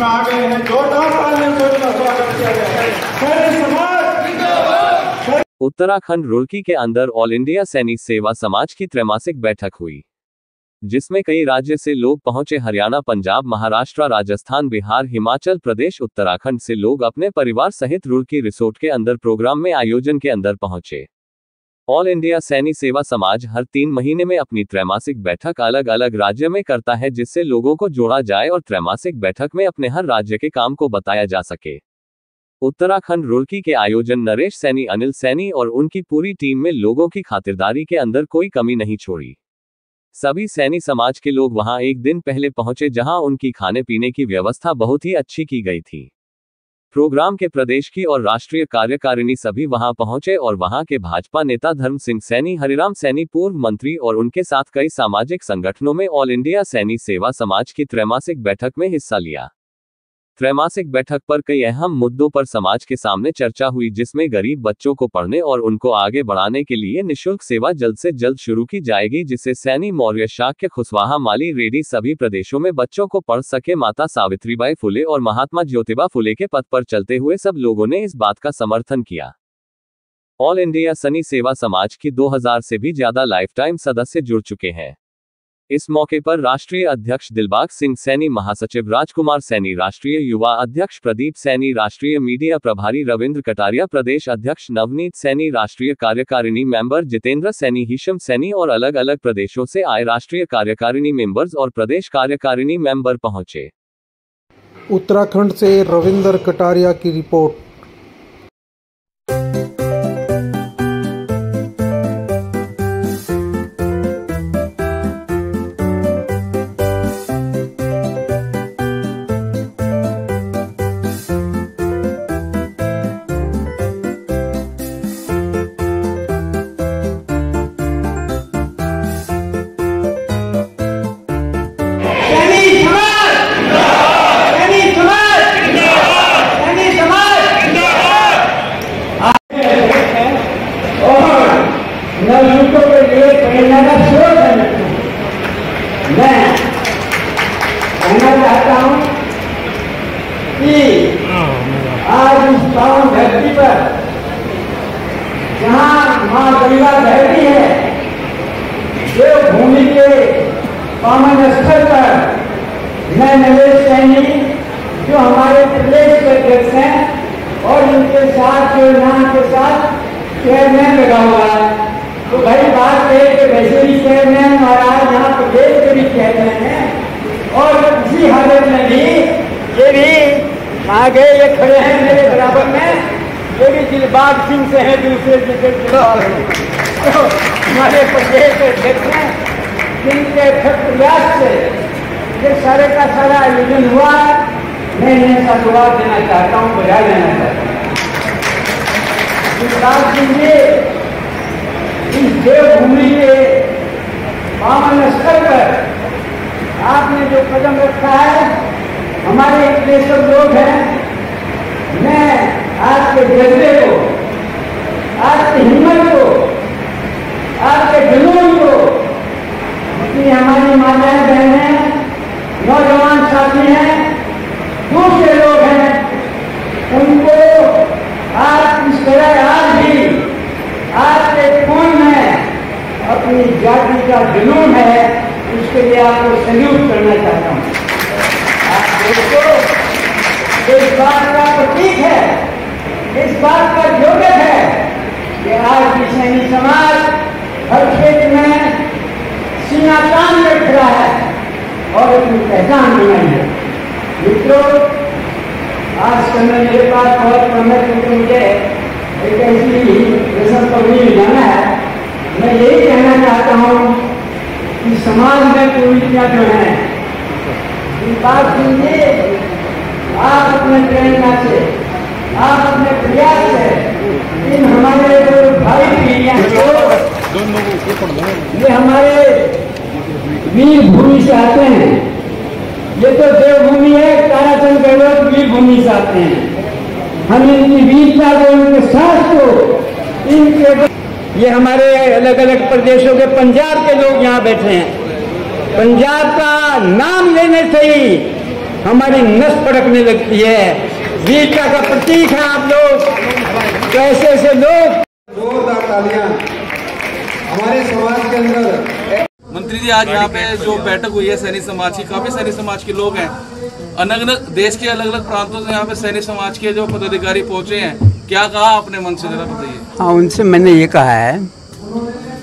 में आ गए हैं। जोरदार तालियों से उनका स्वागत किया जाए। सैनी समाज। उत्तराखंड रुड़की के अंदर ऑल इंडिया सैनी सेवा समाज की त्रैमासिक बैठक हुई, जिसमें कई राज्य से लोग पहुंचे। हरियाणा, पंजाब, महाराष्ट्र, राजस्थान, बिहार, हिमाचल प्रदेश, उत्तराखंड से लोग अपने परिवार सहित रुड़की रिसोर्ट के अंदर प्रोग्राम में आयोजन के अंदर पहुंचे। ऑल इंडिया सैनी सेवा समाज हर 3 महीने में अपनी त्रैमासिक बैठक अलग अलग राज्य में करता है, जिससे लोगों को जोड़ा जाए और त्रैमासिक बैठक में अपने हर राज्य के काम को बताया जा सके। उत्तराखंड रुड़की के आयोजन नरेश सैनी, अनिल सैनी और उनकी पूरी टीम में लोगों की खातिरदारी के अंदर कोई कमी नहीं छोड़ी। सभी सैनी समाज के लोग वहां एक दिन पहले पहुंचे, जहां उनकी खाने पीने की व्यवस्था बहुत ही अच्छी की गई थी। प्रोग्राम के प्रदेश की और राष्ट्रीय कार्यकारिणी सभी वहां पहुंचे और वहां के भाजपा नेता धर्म सिंह सैनी, हरिराम सैनी, पूर्व मंत्री और उनके साथ कई सामाजिक संगठनों में ऑल इंडिया सैनी सेवा समाज की त्रैमासिक बैठक में हिस्सा लिया। त्रैमासिक बैठक पर कई अहम मुद्दों पर समाज के सामने चर्चा हुई, जिसमें गरीब बच्चों को पढ़ने और उनको आगे बढ़ाने के लिए निःशुल्क सेवा जल्द से जल्द शुरू की जाएगी, जिससे सैनी, मौर्य, शाक्य, खुशवाहा, माली, रेड्डी सभी प्रदेशों में बच्चों को पढ़ सके। माता सावित्रीबाई फुले और महात्मा ज्योतिबा फुले के पथ पर चलते हुए सब लोगों ने इस बात का समर्थन किया। ऑल इंडिया सैनी सेवा समाज की 2000 से भी ज्यादा लाइफटाइम सदस्य जुड़ चुके हैं। इस मौके पर राष्ट्रीय अध्यक्ष दिलबाग सिंह सैनी, महासचिव राजकुमार सैनी, राष्ट्रीय युवा अध्यक्ष प्रदीप सैनी, राष्ट्रीय मीडिया प्रभारी रविंद्र कटारिया, प्रदेश अध्यक्ष नवनीत सैनी, राष्ट्रीय कार्यकारिणी मेंबर जितेंद्र सैनी, हिशम सैनी और अलग अलग प्रदेशों से आए राष्ट्रीय कार्यकारिणी मेंबर्स और प्रदेश कार्यकारिणी मेंबर पहुंचे। उत्तराखंड से रविंद्र कटारिया की रिपोर्ट। मैं कहना चाहता हूं कि आज इस पावन धरती पर जहां मां गंगा बहती है, देवभूमि के पावन स्थल पर मैं नरेश सैनी, जो हमारे प्रदेश के अध्यक्ष हैं और उनके साथ जो नाम के साथ चेयरमैन लगा हुआ है, तो भाई बात है कि वैसे भी चेयरमैन महाराज यहाँ प्रदेश के भी चेयरमैन हैं और इसी हालत में भी ये भी आगे ये खड़े हैं मेरे बराबर में, ये भी दिलबाग सिंह से हैं, दूसरे तो हमारे प्रदेश के अध्यक्ष हैं, जिनके प्रयास से ये सारे का सारा आयोजन हुआ है। मैं इन्हें साधुवाद देना चाहता हूँ, बधाई देना चाहता हूँ। दिलबाग सिंह जी, इस देवभूमि के पावन स्थल पर आपने जो कदम रखा है, हमारे इतने सब लोग हैं, मैं आपके जज्बे को, आपकी हिम्मत को, आपके जुनून को, अपनी हमारी माताएं बहनें, नौजवान साथी हैं, दूसरे लोग हैं, उनको आप इस तरह आज भी आपके खून में अपनी जाति का जुनून है, उसके लिए आपको सैल्यूट करना चाहता हूँ। आप दोस्तों, इस बात का प्रतीक है, इस बात का द्योतक है कि आज भी सैनी समाज हर क्षेत्र में सीना तान में खड़ा है और अपनी पहचान बनाई है। मित्रों, आज समय मेरे पास बहुत कम है, क्योंकि मुझे एक ऐसी रस्म पगड़ी जाना है। मैं यही कहना चाहता हूँ कि समाज में कुरीतियाँ जो हैं, दिलबाग सिंह जी, आप अपने प्रेरणा से, आप अपने प्रयास से इन हमारे जो भाई पीढ़ियाँ ये हमारे वीर भूमि से आते हैं, ये तो देवभूमि है, ताराचंद गहलोत वीर भूमि से आते हैं। हम इनकी वीरता को, इनके साहस को, इनके ये हमारे अलग अलग प्रदेशों के, पंजाब के लोग यहाँ बैठे हैं। पंजाब का नाम लेने से ही हमारी नस पड़कने लगती है। वीरता का प्रतीक है आप लोग, तो ऐसे लोग। जोरदार तालियां हमारे समाज के अंदर। मंत्री जी, आज यहाँ पे जो बैठक हुई है सैनिक समाज की, काफी सैनिक समाज के लोग हैं, अलग अलग देश के अलग अलग प्रांतों से यहाँ पे सैनिक समाज के जो पदाधिकारी पहुंचे हैं, क्या कहा आपने मन से, जरा बताइए। हाँ, उनसे मैंने ये कहा है,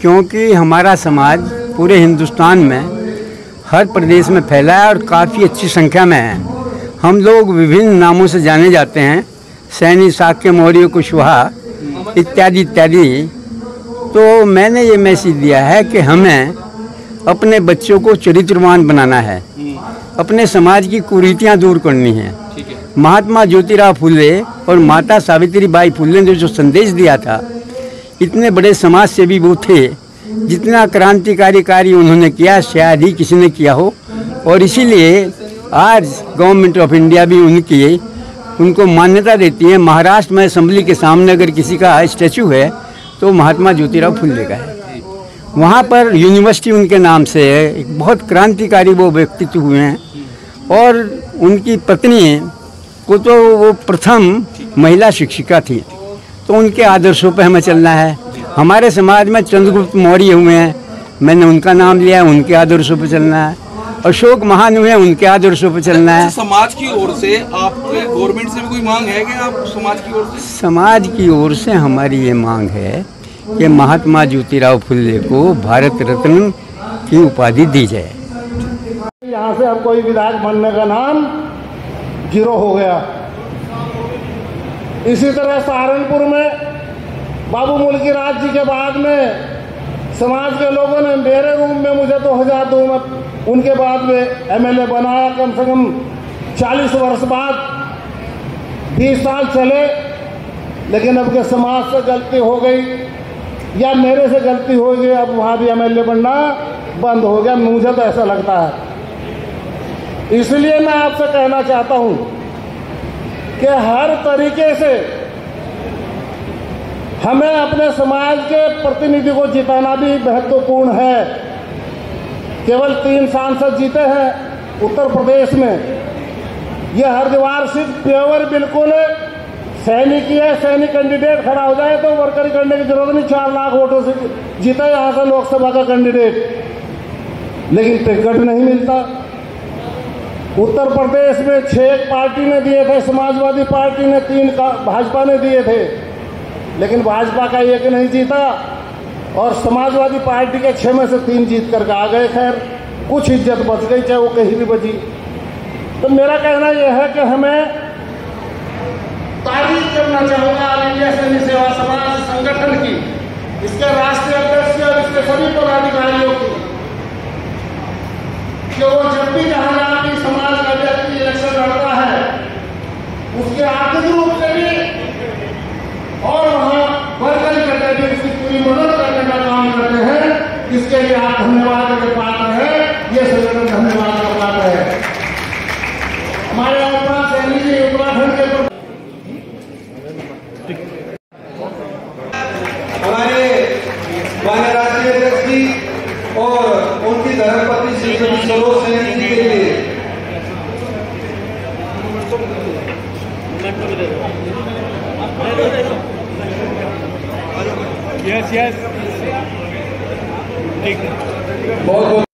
क्योंकि हमारा समाज पूरे हिंदुस्तान में हर प्रदेश में फैला है और काफ़ी अच्छी संख्या में है। हम लोग विभिन्न नामों से जाने जाते हैं, सैनी, शाक्य, मौर्य, कुशवाहा इत्यादि इत्यादि। तो मैंने ये मैसेज दिया है कि हमें अपने बच्चों को चरित्रवान बनाना है, अपने समाज की कुरीतियाँ दूर करनी है। महात्मा ज्योतिराव फुले और माता सावित्रीबाई फुले ने जो संदेश दिया था, इतने बड़े समाज सेवी वो थे, जितना क्रांतिकारी कार्य उन्होंने किया शायद ही किसी ने किया हो। और इसीलिए आज गवर्नमेंट ऑफ इंडिया भी उनको मान्यता देती है। महाराष्ट्र में असेंबली के सामने अगर किसी का स्टैचू है तो महात्मा ज्योतिराव फुले का है। वहाँ पर यूनिवर्सिटी उनके नाम से है। एक बहुत क्रांतिकारी वो व्यक्तित्व हुए हैं और उनकी पत्नी को तो वो प्रथम महिला शिक्षिका थी, तो उनके आदर्शों पर हमें चलना है। हमारे समाज में चंद्रगुप्त मौर्य हुए हैं, मैंने उनका नाम लिया है, उनके आदर्शों पर चलना है। अशोक महान हुए हैं, उनके आदर्शों पर चलना है। समाज की ओर से आपके गवर्नमेंट से भी कोई मांग है कि आप समाज की ओर से? समाज की ओर से हमारी ये मांग है कि महात्मा ज्योतिराव फुले को भारत रत्न की उपाधि दी जाए। यहाँ से अब कोई विधायक बनने का नाम जीरो हो गया। इसी तरह सहारनपुर में बाबू मुल्की राज जी के बाद में समाज के लोगों ने मेरे रूम में मुझे 2002 में उनके बाद में एमएलए बनाया। कम से कम 40 वर्ष बाद 20 साल चले, लेकिन अब के समाज से गलती हो गई या मेरे से गलती हो गई, अब वहाँ भी एमएलए बनना बंद हो गया, मुझे तो ऐसा लगता है। इसलिए मैं आपसे कहना चाहता हूँ कि हर तरीके से हमें अपने समाज के प्रतिनिधि को जिताना भी महत्वपूर्ण है। केवल 3 सांसद जीते हैं उत्तर प्रदेश में। ये हरिद्वार सीट प्योर बिल्कुल सैनिक की है। सैनिक कैंडिडेट खड़ा हो जाए तो वर्करी करने की जरूरत नहीं, 4 लाख वोटों से जीता यहाँ से लोकसभा का कैंडिडेट, लेकिन टिकट नहीं मिलता। उत्तर प्रदेश में 6 पार्टी ने दिए थे, समाजवादी पार्टी ने 3 भाजपा ने दिए थे, लेकिन भाजपा का 1 नहीं जीता और समाजवादी पार्टी के 6 में से 3 जीत करके आ गए। खैर कुछ इज्जत बच गई, चाहे वो कहीं भी बची। तो मेरा कहना यह है कि हमें तारीफ करना चाहूँगा ऑल इंडिया सैनिक सेवा समाज संगठन की, इसके राष्ट्रीय अध्यक्ष और इसके सभी पदाधिकारियों की, कि वो जब भी जहाँ भी समाज का व्यक्ति इलेक्शन लड़ता है उसके आर्थिक रूप से भी और वहाँ वर्करी करते भी उसकी पूरी मदद करने का काम करते हैं। इसके लिए आप धन्यवाद के पात्र हैं, ये संगठन धन्यवाद का पात्र है। हमारे उपरांत सैनी जी उत्तराखंड के हमारे माननीय राष्ट्रीय अध्यक्ष जी और उनकी धर्मपत्नी श्री सरोज सैनी जी के लिए यस बहुत बहुत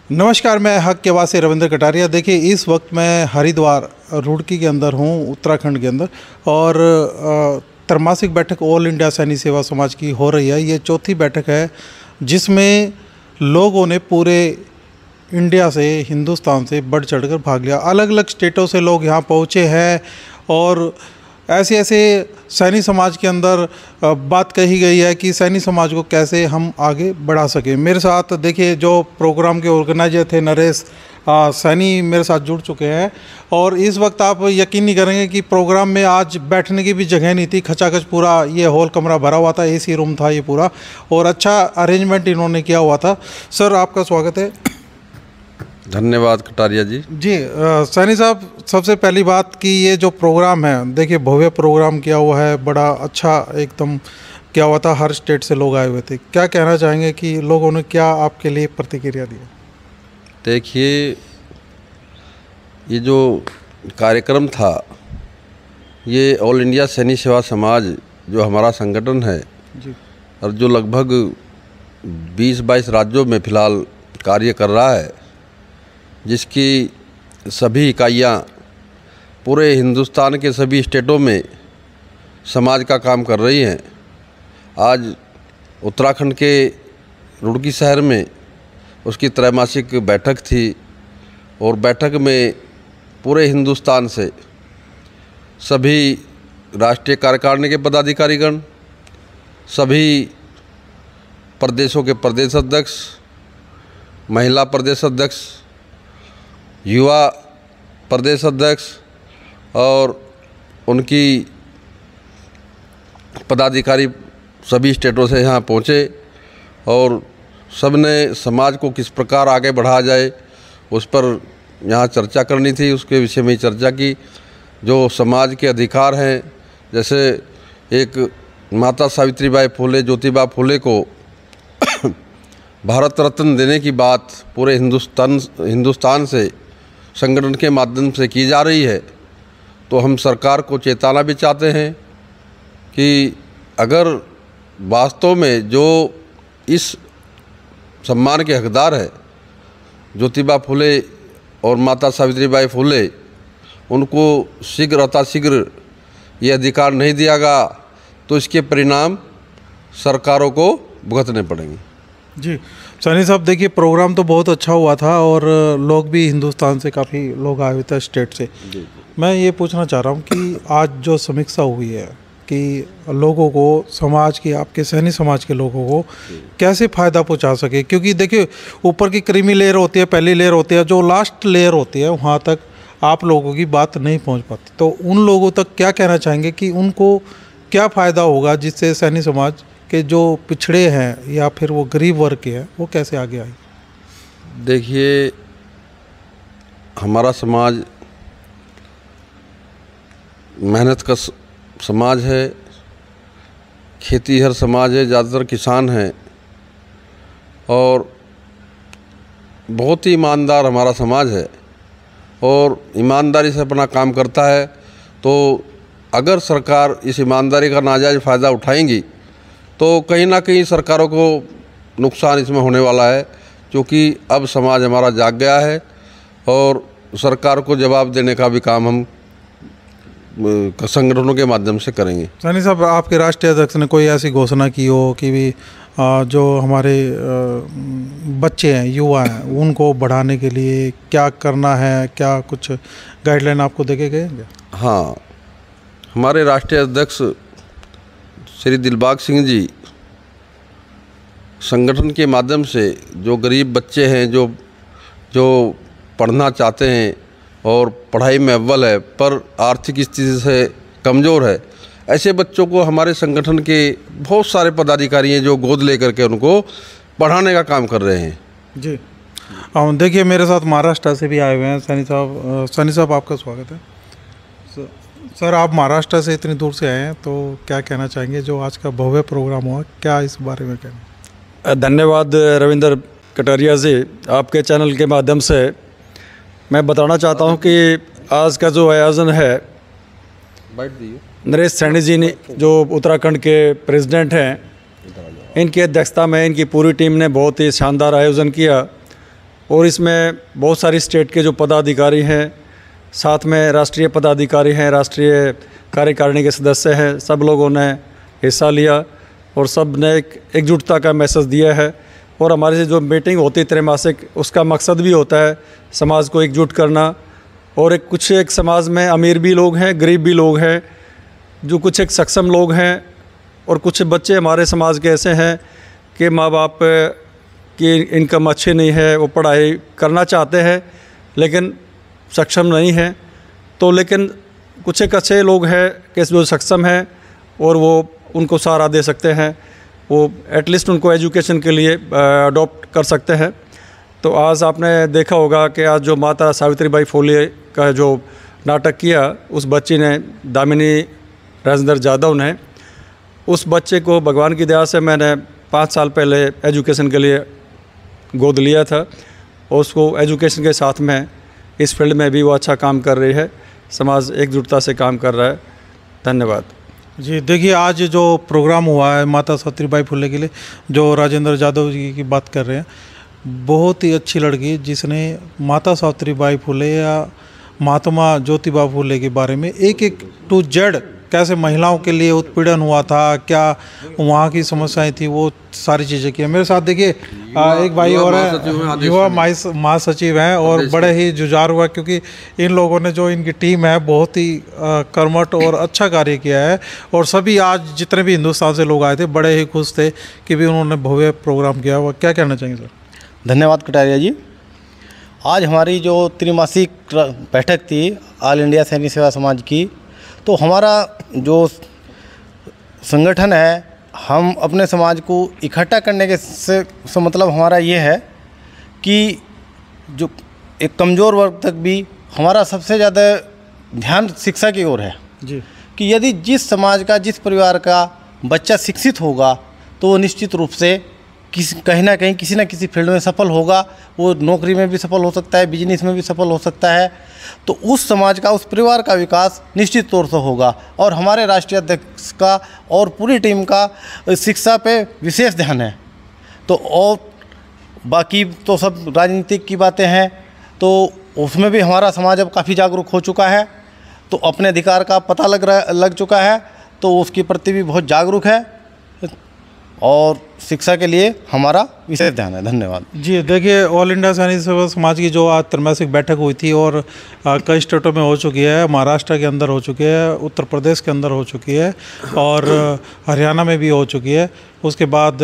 नमस्कार, मैं हक के वासी रविंद्र कटारिया। देखिए, इस वक्त मैं हरिद्वार रुड़की के अंदर हूँ, उत्तराखंड के अंदर, और त्रैमासिक बैठक ऑल इंडिया सैनिक सेवा समाज की हो रही है। ये 4थी बैठक है जिसमें लोगों ने पूरे इंडिया से, हिंदुस्तान से बढ़ चढ़कर भाग लिया। अलग अलग स्टेटों से लोग यहाँ पहुँचे हैं और ऐसे ऐसे सैनी समाज के अंदर बात कही गई है कि सैनी समाज को कैसे हम आगे बढ़ा सकें। मेरे साथ देखिए जो प्रोग्राम के ऑर्गेनाइजर थे नरेश सैनी मेरे साथ जुड़ चुके हैं, और इस वक्त आप यकीन नहीं करेंगे कि प्रोग्राम में आज बैठने की भी जगह नहीं थी। खचाखच पूरा ये हॉल कमरा भरा हुआ था, एसी रूम था ये पूरा, और अच्छा अरेंजमेंट इन्होंने किया हुआ था। सर आपका स्वागत है। धन्यवाद कटारिया जी। जी सैनी साहब, सबसे पहली बात कि ये जो प्रोग्राम है, देखिए भव्य प्रोग्राम किया हुआ है, बड़ा अच्छा एकदम किया हुआ था, हर स्टेट से लोग आए हुए थे। क्या कहना चाहेंगे कि लोगों ने क्या आपके लिए प्रतिक्रिया दी? देखिए, ये जो कार्यक्रम था, ये ऑल इंडिया सैनी सेवा समाज जो हमारा संगठन है जी, और जो लगभग 20-22 राज्यों में फ़िलहाल कार्य कर रहा है, जिसकी सभी इकाइयाँ पूरे हिंदुस्तान के सभी स्टेटों में समाज का काम कर रही हैं। आज उत्तराखंड के रुड़की शहर में उसकी त्रैमासिक बैठक थी, और बैठक में पूरे हिंदुस्तान से सभी राष्ट्रीय कार्यकारिणी के पदाधिकारीगण, सभी प्रदेशों के प्रदेश अध्यक्ष, महिला प्रदेश अध्यक्ष, युवा प्रदेश अध्यक्ष और उनकी पदाधिकारी सभी स्टेटों से यहाँ पहुँचे, और सब ने समाज को किस प्रकार आगे बढ़ाया जाए उस पर यहाँ चर्चा करनी थी। उसके विषय में चर्चा की। जो समाज के अधिकार हैं, जैसे एक माता सावित्रीबाई फुले, ज्योतिबा फुले को भारत रत्न देने की बात पूरे हिंदुस्तान से संगठन के माध्यम से की जा रही है, तो हम सरकार को चेताना भी चाहते हैं कि अगर वास्तव में जो इस सम्मान के हकदार है ज्योतिबा फुले और माता सावित्रीबाई फुले, उनको शीघ्र अतिशीघ्र ये अधिकार नहीं दिया गया तो इसके परिणाम सरकारों को भुगतने पड़ेंगे। जी सैनी साहब, देखिए प्रोग्राम तो बहुत अच्छा हुआ था, और लोग भी हिंदुस्तान से काफ़ी लोग आए हुए थे, स्टेट से। मैं ये पूछना चाह रहा हूँ कि आज जो समीक्षा हुई है कि लोगों को, समाज की, आपके सैनी समाज के लोगों को कैसे फ़ायदा पहुंचा सके, क्योंकि देखिए ऊपर की क्रीमी लेयर होती है, पहली लेयर होती है, जो लास्ट लेयर होती है वहाँ तक आप लोगों की बात नहीं पहुंच पाती। तो उन लोगों तक क्या कहना चाहेंगे कि उनको क्या फ़ायदा होगा जिससे सैनी समाज के जो पिछड़े हैं या फिर वो गरीब वर्ग के हैं वो कैसे आगे आए? देखिए, हमारा समाज मेहनत का समाज है, खेतीहर समाज है, ज़्यादातर किसान हैं, और बहुत ही ईमानदार हमारा समाज है, और ईमानदारी से अपना काम करता है। तो अगर सरकार इस ईमानदारी का नाजायज़ फ़ायदा उठाएंगी तो कहीं ना कहीं सरकारों को नुकसान इसमें होने वाला है, क्योंकि अब समाज हमारा जाग गया है, और सरकार को जवाब देने का भी काम हम संगठनों के माध्यम से करेंगे। सैनी साहब, आपके राष्ट्रीय अध्यक्ष ने कोई ऐसी घोषणा की हो कि भी जो हमारे बच्चे हैं, युवा हैं, उनको बढ़ाने के लिए क्या करना है, क्या कुछ गाइडलाइन आपको देके गए? हाँ, हमारे राष्ट्रीय अध्यक्ष श्री दिलबाग सिंह जी संगठन के माध्यम से जो गरीब बच्चे हैं, जो पढ़ना चाहते हैं और पढ़ाई में अव्वल है पर आर्थिक स्थिति से कमज़ोर है, ऐसे बच्चों को हमारे संगठन के बहुत सारे पदाधिकारी हैं जो गोद लेकर के उनको पढ़ाने का काम कर रहे हैं। जी देखिए, मेरे साथ महाराष्ट्र से भी आए हुए हैं सैनी साहब। सैनी साहब, आपका स्वागत है। सर, आप महाराष्ट्र से इतनी दूर से आए हैं, तो क्या कहना चाहेंगे जो आज का भव्य प्रोग्राम हुआ, क्या इस बारे में कहना? धन्यवाद रविंद्र कटारिया जी, आपके चैनल के माध्यम से मैं बताना चाहता हूं कि आज का जो आयोजन है, नरेश सैनी जी ने जो उत्तराखंड के प्रेसिडेंट हैं, इनकी अध्यक्षता में इनकी पूरी टीम ने बहुत ही शानदार आयोजन किया, और इसमें बहुत सारी स्टेट के जो पदाधिकारी हैं, साथ में राष्ट्रीय पदाधिकारी हैं, राष्ट्रीय कार्यकारिणी के सदस्य हैं, सब लोगों ने हिस्सा लिया और सब ने एक एकजुटता का मैसेज दिया है। और हमारी जो मीटिंग होती है त्रैमासिक, उसका मकसद भी होता है समाज को एकजुट करना, और एक समाज में अमीर भी लोग हैं, गरीब भी लोग हैं, जो कुछ एक सक्षम लोग हैं और कुछ बच्चे हमारे समाज के ऐसे हैं कि माँ बाप की इनकम अच्छी नहीं है, वो पढ़ाई करना चाहते हैं लेकिन सक्षम नहीं हैं। तो लेकिन कुछ एक अच्छे लोग हैं कि जो सक्षम हैं और वो उनको सहारा दे सकते हैं, वो एटलीस्ट उनको एजुकेशन के लिए अडॉप्ट कर सकते हैं। तो आज आपने देखा होगा कि आज जो माता सावित्रीबाई फुले का जो नाटक किया, उस बच्ची ने, दामिनी राजेंद्र जाधव ने, उस बच्चे को भगवान की दया से मैंने 5 साल पहले एजुकेशन के लिए गोद लिया था और उसको एजुकेशन के साथ में इस फील्ड में भी वो अच्छा काम कर रही है। समाज एकजुटता से काम कर रहा है। धन्यवाद जी। देखिए, आज जो प्रोग्राम हुआ है माता सावित्रीबाई फुले के लिए, जो राजेंद्र जाधव जी की बात कर रहे हैं, बहुत ही अच्छी लड़की जिसने माता सावित्रीबाई फुले या महात्मा ज्योतिबा फुले के बारे में एक टू जेड कैसे महिलाओं के लिए उत्पीड़न हुआ था, क्या वहाँ की समस्याएं थी, वो सारी चीज़ें की। मेरे साथ देखिए एक भाई और हैं, युवा महासचिव हैं और बड़े ही जुझारू है, क्योंकि इन लोगों ने, जो इनकी टीम है, बहुत ही कर्मठ और अच्छा कार्य किया है। और सभी आज जितने भी हिंदुस्तान से लोग आए थे बड़े ही खुश थे कि भी उन्होंने भव्य प्रोग्राम किया। वो क्या कहना चाहेंगे सर? धन्यवाद कटारिया जी। आज हमारी जो त्रिमासिक बैठक थी ऑल इंडिया सैनिक सेवा समाज की, तो हमारा जो संगठन है, हम अपने समाज को इकट्ठा करने के से मतलब हमारा ये है कि जो एक कमज़ोर वर्ग तक भी हमारा सबसे ज़्यादा ध्यान शिक्षा की ओर है जी, कि यदि जिस समाज का, जिस परिवार का बच्चा शिक्षित होगा तो वो निश्चित रूप से कहीं ना कहीं किसी न किसी फील्ड में सफल होगा। वो नौकरी में भी सफल हो सकता है, बिजनेस में भी सफल हो सकता है। तो उस समाज का, उस परिवार का विकास निश्चित तौर से होगा। और हमारे राष्ट्रीय अध्यक्ष का और पूरी टीम का शिक्षा पे विशेष ध्यान है। तो और बाकी तो सब राजनीतिक की बातें हैं, तो उसमें भी हमारा समाज अब काफ़ी जागरूक हो चुका है, तो अपने अधिकार का पता लग चुका है, तो उसके प्रति भी बहुत जागरूक है और शिक्षा के लिए हमारा विशेष ध्यान है। धन्यवाद जी। देखिए, ऑल इंडिया सैनिक सेवा समाज की जो आज त्रैमासिक बैठक हुई थी और कई स्टेटों में हो चुकी है, महाराष्ट्र के अंदर हो चुकी है, उत्तर प्रदेश के अंदर हो चुकी है और हरियाणा में भी हो चुकी है। उसके बाद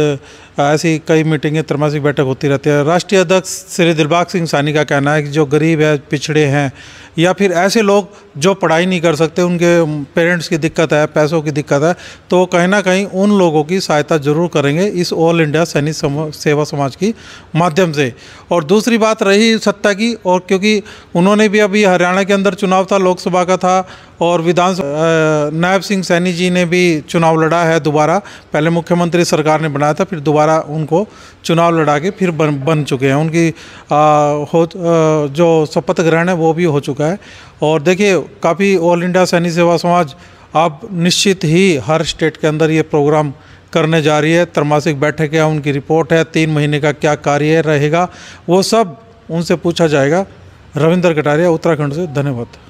ऐसी कई मीटिंगें, त्रैमासिक बैठक होती रहती है। राष्ट्रीय अध्यक्ष श्री दिलबाग सिंह सानी का कहना है कि जो गरीब है, पिछड़े हैं या फिर ऐसे लोग जो पढ़ाई नहीं कर सकते, उनके पेरेंट्स की दिक्कत है, पैसों की दिक्कत है, तो कहीं ना कहीं उन लोगों की सहायता जरूर करेंगे इस ऑल इंडिया सैनिक सेवा समाज की माध्यम से। और दूसरी बात रही सत्ता की, और क्योंकि उन्होंने भी अभी हरियाणा के अंदर चुनाव था, लोकसभा का था, और विधानसभा नायब सिंह सैनी जी ने भी चुनाव लड़ा है दोबारा। पहले मुख्यमंत्री सरकार ने बनाया था, फिर दोबारा उनको चुनाव लड़ा के फिर बन चुके हैं। उनकी जो शपथ ग्रहण है वो भी हो चुका है। और देखिए, काफ़ी ऑल इंडिया सैनिक सेवा समाज अब निश्चित ही हर स्टेट के अंदर ये प्रोग्राम करने जा रही है। त्रैमासिक बैठक है, उनकी रिपोर्ट है, 3 महीने का क्या कार्य रहेगा वो सब उनसे पूछा जाएगा। रविंद्र कटारिया, उत्तराखंड से, धन्यवाद।